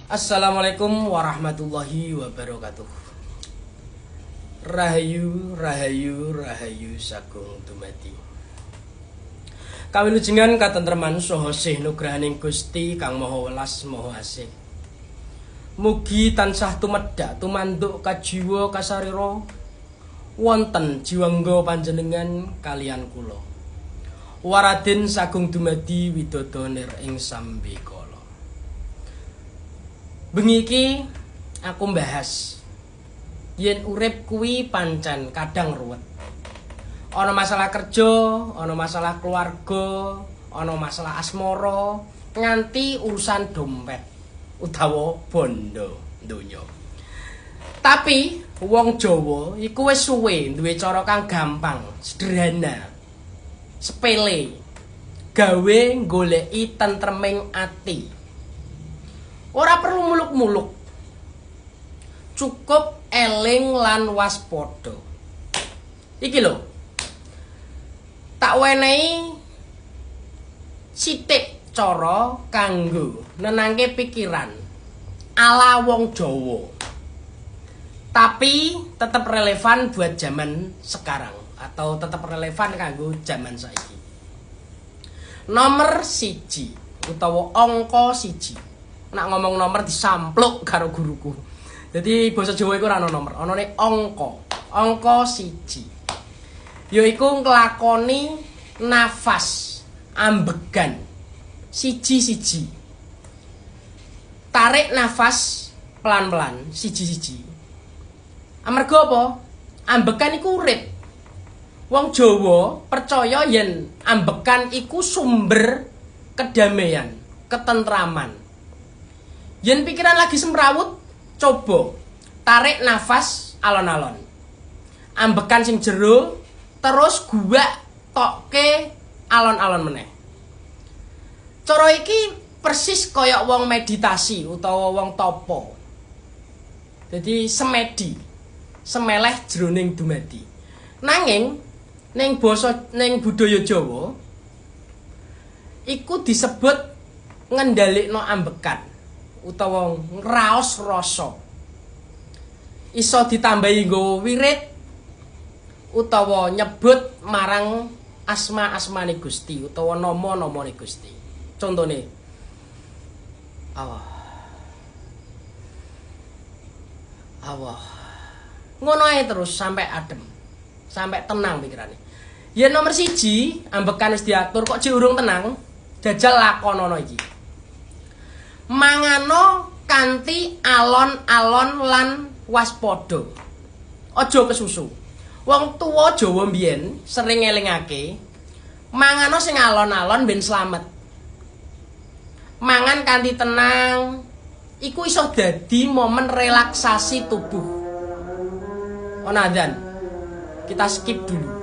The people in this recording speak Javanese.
Assalamualaikum warahmatullahi wabarakatuh. Rahayu, rahayu, rahayu sagung dumadi. Kawilujengan katentreman saha sih nugrahaning Gusti Kang Maha Welas Maha Asih. Mugi tansah tumedhak tumanduk kajiwa kasarira wonten jiwangga panjenengan kaliyan kula. Waradin sagung dumadi widodо nir ing sambikala. Bengi iki aku mbahas yen urip kuwi pancen kadang ruwet. Ana masalah kerja, ana masalah keluarga, ana masalah asmara, nganti urusan dompet utawa bondo donya. Tapi wong Jawa iku wis suwe duwe cara kang gampang, sederhana, sepele, gawe goleki tentreming ati. Ora perlu muluk-muluk. Cukup eling lan waspada. Iki lho. Tak wenehi sithik cara kanggo nenangke pikiran ala wong Jawa. Tapi tetap relevan buat zaman sekarang atau tetap relevan kanggo zaman saiki. Nomor 1 utawa angka 1. Nak ngomong nomor disampluk karo guruku. Jadi basa Jawa iku ora ana nomor, anane angka. Angka 1. Yaiku nglakoni nafas ambegan. Siji-siji. Tarik nafas pelan-pelan, siji-siji. Amarga apa? Ambegan iku urip. Wong Jawa percaya yen ambegan iku sumber kedamaian, ketentraman. Yen pikiran lagi semrawut, coba tarik nafas alon-alon. Ambekan sing jero, terus guwak tokke alon-alon meneh. Cara iki persis kaya wong meditasi utawa wong tapa. Jadi semedi, semeleh jroning dumadi. Nanging ning budaya Jawa iku disebut ngendhalikno ambekan utawa ngraos rasa. Iso ditambahi nggawa wirid utawa nyebut marang asma-asmane Gusti utawa nama-namane Gusti. Contone Allah. Allah. Ngono ae terus sampai adem. Sampai tenang pikirane. Yen nomor 1 ambekan wis diatur kok jek urung tenang, jajal lakonono iki. Mangano kanthi alon-alon lan waspada. Aja kesusu. Wong tuwa Jawa mbiyen sering ngelingake mangano sing alon-alon ben slamet. Mangan kanthi tenang iku iso dadi momen relaksasi tubuh. Ana adzan. Kita skip dulu.